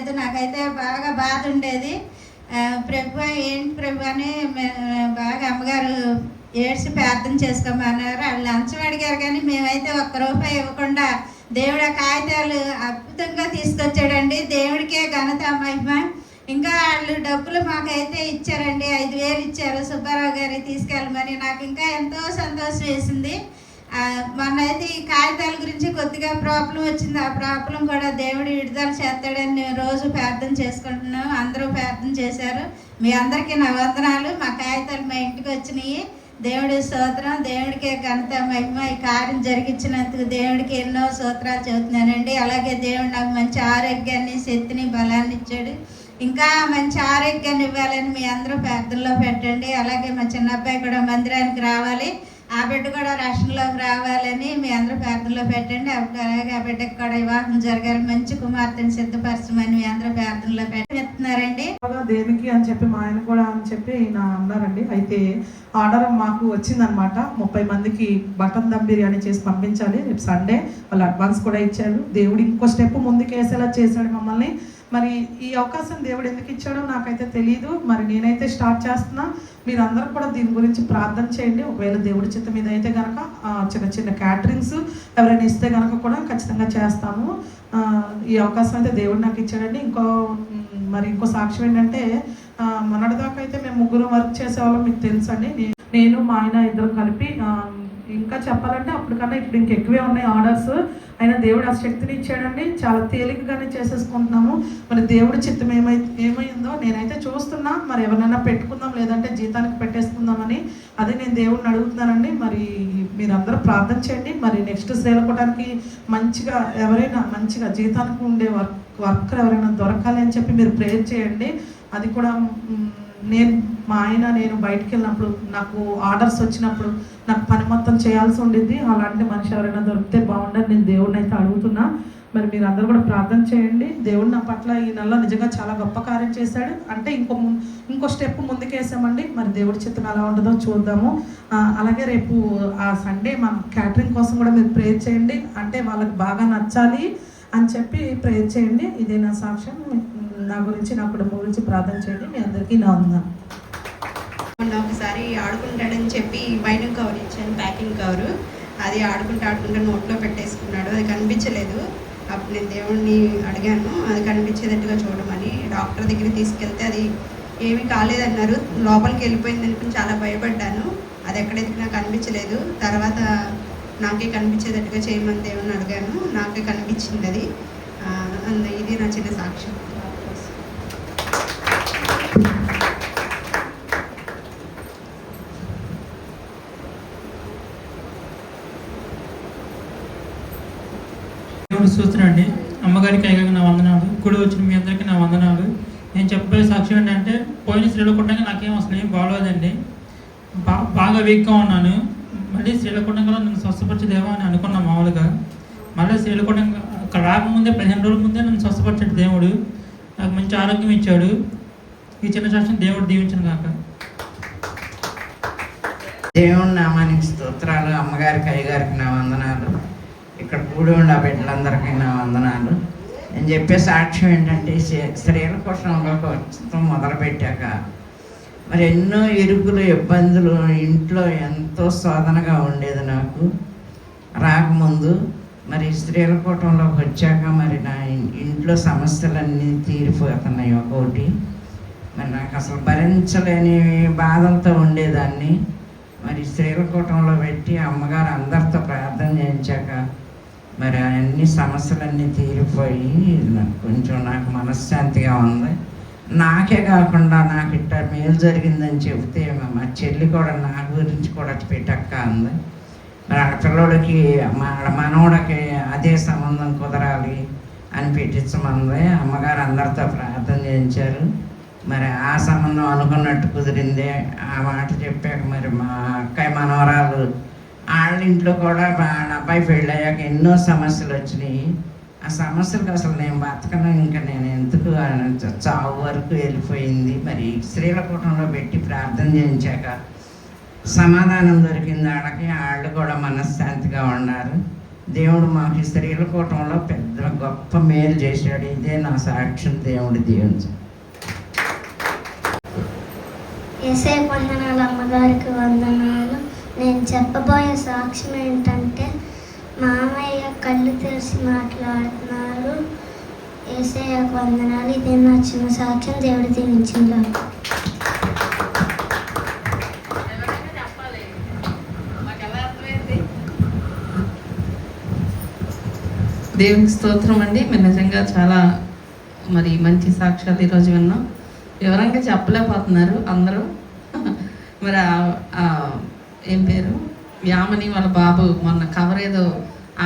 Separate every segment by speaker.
Speaker 1: లేదు. నాకైతే బాగా బాధ ఉండేది. ప్రభు ఏంటి ప్రభు అని బాగా అమ్మగారు ఏడ్చి ప్రార్థన చేసుకోమన్నారు. వాళ్ళు లంచం అడిగారు కానీ మేమైతే ఒక్క రూపాయి ఇవ్వకుండా దేవుడు ఆ కాగితాలు అద్భుతంగా తీసుకొచ్చాడండి. దేవుడికే ఘనత మహిమ. ఇంకా వాళ్ళు డబ్బులు మాకైతే ఇచ్చారండి, 5,000 ఇచ్చారు సుబ్బారావు గారికి తీసుకెళ్ళమని. నాకు ఇంకా ఎంతో సంతోషం వేసింది. మొన్న అయితే ఈ కాగితాల గురించి కొద్దిగా ప్రాబ్లం వచ్చింది. ఆ ప్రాబ్లం కూడా దేవుడు విడుదల చేస్తాడని నేను రోజు ప్రార్థన చేసుకుంటున్నాను. అందరూ ప్రార్థన చేశారు. మీ అందరికీ నా వందనాలు. మా కాగితాలు మా ఇంటికి వచ్చినాయి. దేవుడి స్తోత్రం. దేవుడికే ఘనత మహిమ. ఈ కార్యం జరిగించినందుకు దేవుడికి ఎన్నో స్తోత్రాలు చెబుతున్నానండి. అలాగే దేవుడు నాకు మంచి ఆరోగ్యాన్ని, శక్తిని, బలాన్ని ఇచ్చాడు. ఇంకా మంచి ఆరోగ్యాన్ని ఇవ్వాలని మీ అందరూ ప్రార్థనలో పెట్టండి. అలాగే మా చిన్న అబ్బాయి కూడా మందిరానికి రావాలి, ఆ బిడ్డ కూడా రక్షణలోకి రావాలని మీ అందరూ ప్రార్థనలో పెట్టండి. అలాగే ఆ బిడ్డకి కూడా వివాహం జరగాలి, మంచి కుమార్తెను సిద్ధపరచమని మీ అందరూ ప్రార్థనలో పెట్టిస్తున్నారండి.
Speaker 2: దేనికి అని చెప్పి మా ఆయన కూడా అని చెప్పి ఈయన అన్నారండి. అయితే ఆర్డర్ మాకు వచ్చిందనమాట. 30 మందికి మటన్ దమ్ బిర్యానీ చేసి పంపించాలి. రేపు సండే. వాళ్ళు అడ్వాన్స్ కూడా ఇచ్చారు. దేవుడు ఇంకో స్టెప్ ముందుకు వేసేలా చేశాడు మమ్మల్ని. మరి ఈ అవకాశం దేవుడు ఎందుకు ఇచ్చాడో నాకైతే తెలియదు. మరి నేనైతే స్టార్ట్ చేస్తున్నా. మీరందరూ కూడా దీని గురించి ప్రార్థన చేయండి. ఒకవేళ దేవుడి చిత్తం మీద అయితే కనుక చిన్న చిన్న క్యాటరింగ్స్ ఎవరైనా ఇస్తే కనుక కూడా ఖచ్చితంగా చేస్తాము. ఈ అవకాశం అయితే దేవుడు నాకు ఇచ్చాడండి. ఇంకో సాక్ష్యం ఏంటంటే, మొన్నటిదాకా అయితే మేము 3 వర్క్ చేసేవాళ్ళం, మీకు తెలుసు అండి. నేను మా ఆయన ఇద్దరు కలిపి, ఇంకా చెప్పాలంటే అప్పటికన్నా ఇప్పుడు ఇంకెక్కువే ఉన్నాయి ఆర్డర్స్. అయినా దేవుడు ఆ శక్తిని ఇచ్చాడండి. చాలా తేలికగానే చేసేసుకుంటున్నాము. మరి దేవుడి చిత్తం ఏమైందో నేనైతే చూస్తున్నా. మరి ఎవరినైనా పెట్టుకుందాం, లేదంటే జీతానికి పెట్టేసుకుందామని అదే నేను దేవుడిని అడుగుతున్నానండి. మరి మీరందరూ ప్రార్థన చేయండి. మరి నెక్స్ట్ శ్రీలకోటానికి మంచిగా ఎవరైనా మంచిగా జీతానికి ఉండే వర్కర్ ఎవరైనా దొరకాలి అని చెప్పి మీరు ప్రేయర్ చేయండి. అది కూడా మా ఆయన నేను బయటికి వెళ్ళినప్పుడు, నాకు ఆర్డర్స్ వచ్చినప్పుడు నాకు పని మొత్తం చేయాల్సి ఉండింది. అలాంటి మనిషి ఎవరైనా దొరికితే బాగుండని నేను దేవుడిని అయితే అడుగుతున్నా. మరి మీరు అందరూ కూడా ప్రార్థన చేయండి. దేవుడు నా పట్ల ఈ నెలలో నిజంగా చాలా గొప్ప కార్యం చేశాడు. అంటే ఇంకో స్టెప్ ముందుకేసామండి. మరి దేవుడి చిత్తం ఎలా ఉంటుందో చూద్దాము. అలాగే రేపు ఆ సండే మన క్యాటరింగ్ కోసం కూడా మీరు ప్రేయర్ చేయండి. అంటే వాళ్ళకి బాగా నచ్చాలి అని చెప్పి ప్రేయర్ చేయండి. ఇదే నా సాక్ష్యం. నా గురించి, నా కుటుంబం గురించి ప్రార్థన చేయండి. మీ అందరికీ నా వందనాలు.
Speaker 3: ఒకసారి ఆడుకుంటాడని చెప్పి వైన్ కవర్ ఇచ్చాను, ప్యాకింగ్ కవరు. అది ఆడుకుంటూ నోట్లో పెట్టేసుకున్నాడు. అది కనిపించలేదు. అప్పుడు నేను దేవుడిని అడిగాను అది కనిపించేటట్టుగా చూడమని. డాక్టర్ దగ్గరికి తీసుకెళ్తే అది ఏమీ కాలేదన్నారు. లోపలికి వెళ్ళిపోయింది అనుకుని చాలా భయపడ్డాను. అది ఎక్కడైతే నాకు కనిపించలేదు. తర్వాత నాకే కనిపించేటట్టుగా చేయమని దేవుడిని అడిగాను. నాకే కనిపించింది అది. ఇది నా చిన్న సాక్ష్యం.
Speaker 4: చూస్తున్నాండి. అమ్మగారికి అయ్యగారికి నా వందనాలు. కూడా వచ్చిన మీ అందరికీ నా వందనాలు. నేను చెప్పే సాక్ష్యం ఏంటంటే, పోయిన శ్రీలకుండంగా నాకేం వస్తున్నాయి బాగోలేదండి. బాగా వీక్గా ఉన్నాను. మళ్ళీ శ్రీలకుండంగా నన్ను స్వస్థపరిచేదేమో అని అనుకున్నాను మామూలుగా. మళ్ళీ శ్రీలకుండంగా అక్కడ రాకముందే 15 రోజుల ముందే నన్ను స్వస్థపరిచాడు దేవుడు. నాకు మంచి ఆరోగ్యం ఇచ్చాడు. ఈ చిన్న సాక్ష్యం దేవుడు దీవించను కాక.
Speaker 5: దేవుని నామానికి స్తోత్రాలు. అమ్మగారికి అయ్యగారికి నా వందనాలు. ఇక్కడ కూడి ఉన్న బిడ్డలందరికీ నా వందనాలు. నేను చెప్పే సాక్ష్యం ఏంటంటే, స్త్రీల కోసంలో మొదలుపెట్టాక మరి ఎన్నో ఇరుకులు, ఇబ్బందులు, ఇంట్లో ఎంతో శోధనగా ఉండేది నాకు రాకముందు. మరి స్త్రీల కూటంలోకి వచ్చాక మరి నా ఇంట్లో సమస్యలన్నీ తీరిపోతున్నాయి ఒక్కొక్కటి. మరి నాకు అసలు భరించలేని బాధలతో ఉండేదాన్ని. మరి స్త్రీల కూటంలో పెట్టి అమ్మగారు అందరితో ప్రార్థన చేయించాక మరి అన్ని సమస్యలన్నీ తీరిపోయి నాకు మనశ్శాంతిగా ఉంది. నాకే కాకుండా నాకు ఇట్ట మేలు జరిగిందని చెబితే మా చెల్లి కూడా నా గురించి కూడా పెట్టక్క అంది. మరి ఆ పిల్లోడికి మనవడికి అదే సంబంధం కుదరాలి అని పెట్టించమంది. అమ్మగారు అందరితో ప్రార్థన చేయించారు. మరి ఆ సంబంధం అనుకున్నట్టు కుదిరింది. ఆ మాట చెప్పాక మరి మా అక్కయ్య మనవరాలు వాళ్ళ ఇంట్లో కూడా వాళ్ళ అబ్బాయి పెళ్ళయ్యాక ఎన్నో సమస్యలు వచ్చినాయి. ఆ సమస్యలకు అసలు నేను బతకను, ఇంకా నేను ఎందుకు చావు వరకు వెళ్ళిపోయింది. మరి స్త్రీల కూటంలో పెట్టి ప్రార్థన చేయించాక సమాధానం దొరికింది వాళ్ళకి. వాళ్ళు కూడా మనశ్శాంతిగా ఉన్నారు. దేవుడు మాకు ఈ స్త్రీల కూటంలో పెద్ద గొప్ప మేలు చేశాడు. ఇదే నా సాక్ష్యం. దేవుడు దీవించు.
Speaker 6: యేసయ్య వందనాలు, అమ్మగారికి వందనాలు. నేను చెప్పబోయే సాక్ష్యం ఏంటంటే మామయ్య కళ్ళు తెరిచి మాట్లాడుతున్నారు. యేసయ్యకు వందనాలు. ఇదే నా చిన్న సాక్ష్యం. దేవుడు దీవించిందా.
Speaker 7: దేవునికి స్తోత్రం అండి. మీరు నిజంగా చాలా మంచి సాక్ష్యాలు ఈరోజు విన్నాం. వివరంగా చెప్పలేకపోతున్నారు అందరూ. మరి ఏం పేరు, యామని వాళ్ళ బాబు మొన్న కవర్ ఏదో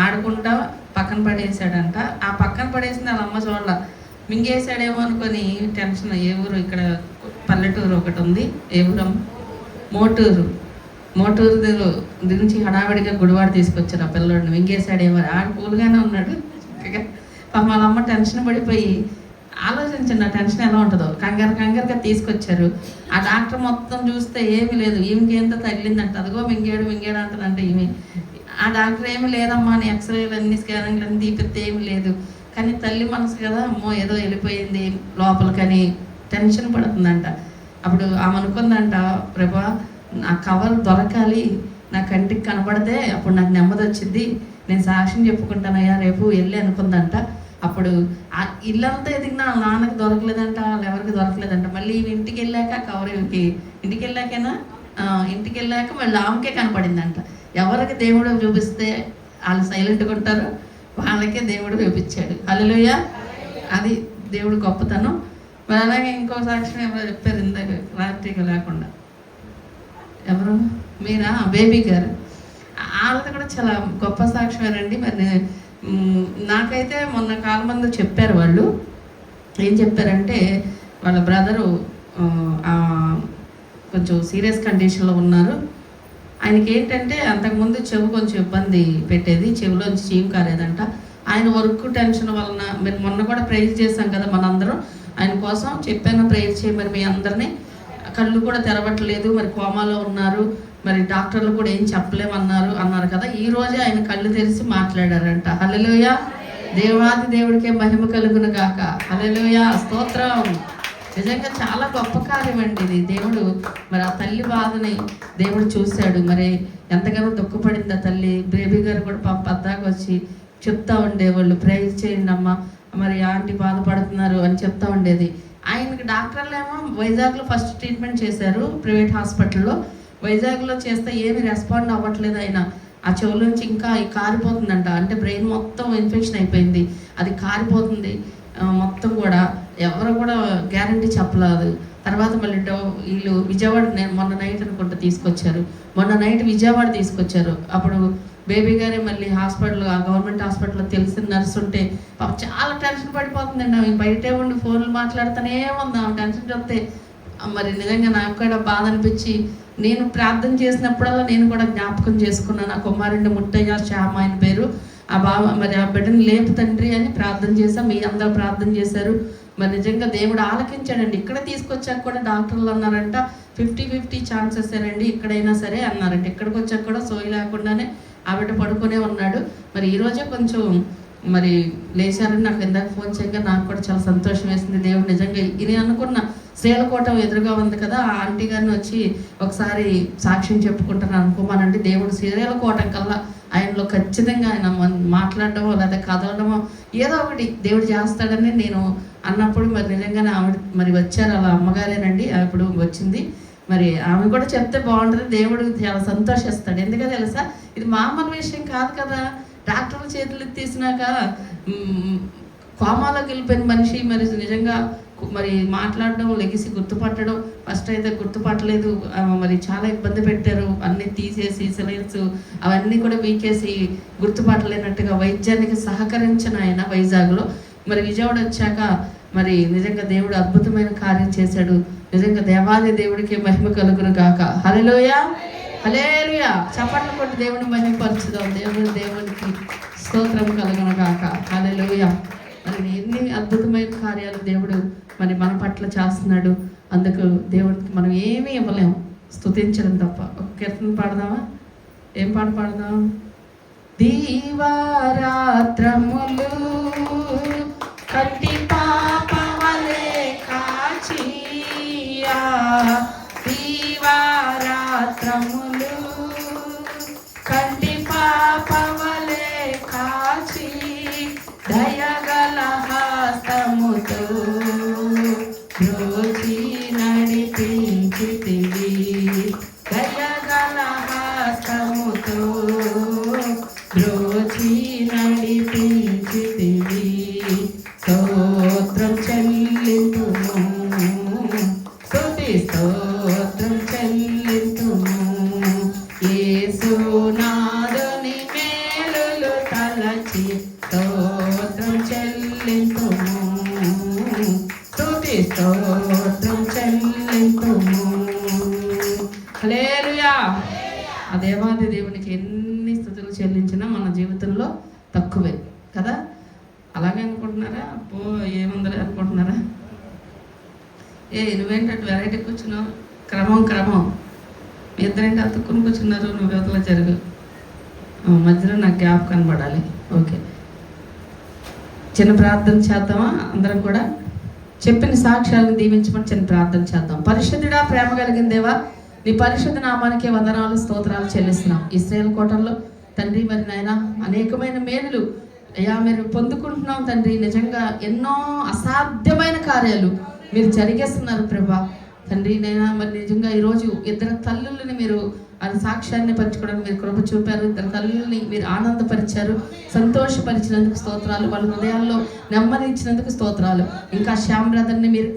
Speaker 7: ఆడుకుంటా పక్కన పడేసాడంట. ఆ పక్కన పడేసిన వాళ్ళ అమ్మ చూడాల, మింగేసాడేమో అనుకొని టెన్షన్. ఏ ఊరు, ఇక్కడ పల్లెటూరు ఒకటి ఉంది. ఏ ఊరు? మోటూరు నుంచి హడావిడిగా గుడివాడ తీసుకొచ్చారు. ఆ పిల్లోడిని మింగేసాడేమో. ఆడు కూలుగానే ఉన్నాడు. వాళ్ళ అమ్మ టెన్షన్ పడిపోయి, ఆలోచించండి ఆ టెన్షన్ ఎలా ఉంటుందో, కంగారుగా తీసుకొచ్చారు. ఆ డాక్టర్ మొత్తం చూస్తే ఏమీ లేదు. ఈమెకి ఎంత తగిలిందంట. అదిగో మింగాడు అంటదంటే ఈమె. ఆ డాక్టర్ ఏమీ లేదమ్మా అని ఎక్స్రేలు అన్ని స్కానింగ్లు అన్ని తీపిస్తే ఏమీ లేదు. కానీ తల్లి మనసు కదా, అమ్మో ఏదో వెళ్ళిపోయింది లోపలికని టెన్షన్ పడుతుందంట. అప్పుడు ఆమె అనుకుందంట, ప్రభా ఆ కవర్ దొరకాలి, నా కంటికి కనబడితే అప్పుడు నాకు నెమ్మది వచ్చింది, నేను సాక్ష్యం చెప్పుకుంటానయ్యా రేపు వెళ్ళి అనుకుందంట. అప్పుడు ఆ ఇల్లంతా ఎదిగినా నాన్నకి దొరకలేదంట, వాళ్ళు ఎవరికి దొరకలేదంట. మళ్ళీ ఇంటికి వెళ్ళాక కవర్ ఇంటికి వెళ్ళాక మళ్ళీ ఆమెకే కనపడిందంట. ఎవరికి దేవుడు చూపిస్తే వాళ్ళు సైలెంట్గా ఉంటారు, వాళ్ళకే దేవుడు చూపించాడు. హల్లెలూయా. అది దేవుడు గొప్పతనం. మరి అలాగే ఇంకో సాక్ష్యం ఎవరో చెప్పారు ఇందాక రాత్రికి లేకుండా. ఎవరు? మీరా? బేబీ గారు. వాళ్ళది కూడా చాలా గొప్ప సాక్ష్యమేనండి. మరి నాకైతే మొన్న కాలం మంది చెప్పారు. వాళ్ళు ఏం చెప్పారంటే వాళ్ళ బ్రదరు కొంచెం సీరియస్ కండిషన్లో ఉన్నారు. ఆయనకి ఏంటంటే అంతకుముందు చెవు కొంచెం ఇబ్బంది పెట్టేది, చెవిలోంచి చీము కాలేదంట. ఆయన వర్క్ టెన్షన్ వలన, మీరు మొన్న కూడా ప్రేయర్ చేశాం కదా మనందరం, ఆయన కోసం చెప్పాను ప్రేయర్ చేయమని మీ అందరినీ. కళ్ళు కూడా తెరవట్లేదు, మరి కోమాలో ఉన్నారు, మరి డాక్టర్లు కూడా ఏం చెప్పలేమన్నారు కదా. ఈ రోజే ఆయన కళ్ళు తెరిచి మాట్లాడారంట. హల్లెలూయా. దేవాది దేవుడికే మహిమ కలుగును గాక. హల్లెలూయా. స్తోత్రం. నిజంగా చాలా గొప్ప కార్యం అండి ఇది. దేవుడు మరి ఆ తల్లి బాధని దేవుడు చూశాడు. మరి ఎంతగానో దుఃఖపడింది ఆ తల్లి. బేబీ గారు కూడా పాప పద్దాకు వచ్చి చెప్తా ఉండేవాళ్ళు, ప్రేయర్ చేయండి అమ్మ, మరి ఆంటీ బాధపడుతున్నారు అని చెప్తా ఉండేది. ఆయనకి డాక్టర్లు ఏమో వైజాగ్లో ఫస్ట్ ట్రీట్మెంట్ చేశారు ప్రైవేట్ హాస్పిటల్లో. వైజాగ్లో చేస్తే ఏమి రెస్పాండ్ అవ్వట్లేదు. ఆయన ఆ చెవులోంచి ఇంకా కారిపోతుందంట. అంటే బ్రెయిన్ మొత్తం ఇన్ఫెక్షన్ అయిపోయింది, అది కారిపోతుంది మొత్తం కూడా. ఎవరు కూడా గ్యారంటీ చెప్పలేదు. తర్వాత మళ్ళీ వీళ్ళు విజయవాడ, నేను మొన్న నైట్ అనుకుంటా తీసుకొచ్చారు, మొన్న నైట్ విజయవాడ తీసుకొచ్చారు. అప్పుడు బేబీ గారే మళ్ళీ హాస్పిటల్, ఆ గవర్నమెంట్ హాస్పిటల్లో తెలిసిన నర్సు ఉంటే పాపం చాలా టెన్షన్ పడిపోతుందండి. ఆమె బయటే ఉండి ఫోన్లు మాట్లాడుతూనే ఉంది. ఆమె టెన్షన్ చెప్తే మరి నిజంగా నాకు కూడా బాధ అనిపించి, నేను ప్రార్థన చేసినప్పుడల్లా నేను కూడా జ్ఞాపకం చేసుకున్నాను. ఆ కుమారుడిని ముట్టయ్య శ్యామ ఆయన పేరు. ఆ బాబా మరి ఆ బిడ్డని లేపు తండ్రి అని ప్రార్థన చేశాం. మీ అందరూ ప్రార్థన చేశారు. మరి నిజంగా దేవుడు ఆలకించాడండి. ఇక్కడ తీసుకొచ్చాక కూడా డాక్టర్లు అన్నారంట 50-50 ఛాన్సెస్ అండి ఎక్కడైనా సరే అన్నారంట. ఇక్కడికి వచ్చాక కూడా సోయి లేకుండానే ఆ బిడ్డ పడుకునే ఉన్నాడు. మరి ఈరోజే కొంచెం మరి లేచారని నాకు ఇందాక ఫోన్ చేయగా నాకు కూడా చాలా సంతోషం వేసింది. దేవుడు నిజంగా ఇది అనుకున్న శ్రీలకోట ఎదురుగా ఉంది కదా, ఆ ఆంటీ గారిని వచ్చి ఒకసారి సాక్ష్యం చెప్పుకుంటాను అనుకోమానంటే దేవుడు శ్రీలకోట కల్లా ఆయనలో ఖచ్చితంగా ఆయన మాట్లాడటమో లేదా కదలడమో ఏదో ఒకటి దేవుడు చేస్తాడని నేను అన్నప్పుడు మరి నిజంగానే ఆవిడ మరి వచ్చారు. అలా అమ్మగారేనండి ఇప్పుడు వచ్చింది. మరి ఆమె కూడా చెప్తే బాగుంటుంది. దేవుడు చాలా సంతోషిస్తాడు. ఎందుకంటే తెలుసా, ఇది మామూలు విషయం కాదు కదా. డాక్టర్ల చేతులు తీసినాక కోమాలోకి వెళ్ళిపోయిన మనిషి మరి నిజంగా మరి మాట్లాడడం, లెగిసి గుర్తుపట్టడం, ఫస్ట్ అయితే గుర్తుపట్టలేదు, మరి చాలా ఇబ్బంది పెట్టారు. అన్నీ తీసేసి సిలైన్స్ అవన్నీ కూడా వీకేసి గుర్తుపట్టలేనట్టుగా వైద్యానికి సహకరించిన ఆయన వైజాగ్లో. మరి విజయవాడ వచ్చాక మరి నిజంగా దేవుడు అద్భుతమైన కార్యం చేశాడు. నిజంగా దేవాది దేవుడికి మహిమ కలుగును గాక. హల్లెలూయా. హల్లెలూయా. చప్పట్లు కొట్టి దేవుని మహిమపరచుదాం. దేవునికి స్తోత్రం కలుగును గాక. హల్లెలూయా. మరి ఎన్ని అద్భుతమైన కార్యాలు దేవుడు మరి మన పట్ల చేస్తున్నాడు. అందుకు దేవుడికి మనం ఏమీ ఇవ్వలేము, స్తుతించడం తప్ప. ఒక కీర్తన పాడదామా? ఏం పాట పాడదాం? దీవారాత్రములు కంటి పాపవలే కాచియా దీవారాత్రములు కంటి పాపవలే కాచి దయగల హస్తముతో రోజీ నడిపించితివి దయగల హస్తముతో రోజీ నడిపించితివి స్తోత్రం చెల్లింతుము స్తుతి స్తోత్రం చెల్లింతుము యేసునాథుని మేలులు తలచి స్తోత్రం చెల్లింతుము స్తుతి స్తోత్రం చెల్లింతుము హల్లెలూయా. ఆ దేవాది దేవునికి ఎన్ని స్తుతులు చెల్లించినా మన జీవితంలో తక్కువే కదా. అలాగే అనుకుంటున్నారా? అబ్బో ఏముందలే అనుకుంటున్నారా? నువ్వేంటంటే వెరైటీ కూర్చున్నావు, క్రమం మీ ఇద్దరేంటి అతుక్కుని కూర్చున్నారు, నువ్వు యువతల జరుగు, మధ్యలో నాకు గ్యాప్ కనబడాలి. ఓకే, చిన్న ప్రార్థన చేద్దామా? అందరం కూడా చెప్పిన సాక్ష్యాలను దీవించమని చిన్న ప్రార్థన చేద్దాం. పరిశుద్ధుడా, ప్రేమ కలిగిన దేవా, నీ పరిశుద్ధ నామానికి వందనాలు స్తోత్రాలు చెల్లిస్తున్నాం. ఇశ్రాయేలు కోటల్లో తండ్రి మరి నాయన అనేకమైన మేలులు అయ్యా మీరు పొందుకుంటున్నాం తండ్రి. నిజంగా ఎన్నో అసాధ్యమైన కార్యాలు మీరు జరిగేస్తున్నారు ప్రభా తండ్రి. నైనా మరి నిజంగా ఈరోజు ఇద్దరు తల్లుల్ని మీరు అది సాక్ష్యాన్ని పంచుకోవడానికి మీరు కృప చూపారు. ఇద్దరు తల్లుల్ని మీరు ఆనందపరిచారు, సంతోషపరిచినందుకు స్తోత్రాలు. వాళ్ళ హృదయాల్లో నెమ్మది ఇచ్చినందుకు స్తోత్రాలు. ఇంకా శ్యామ్ బ్రదర్ని మీరు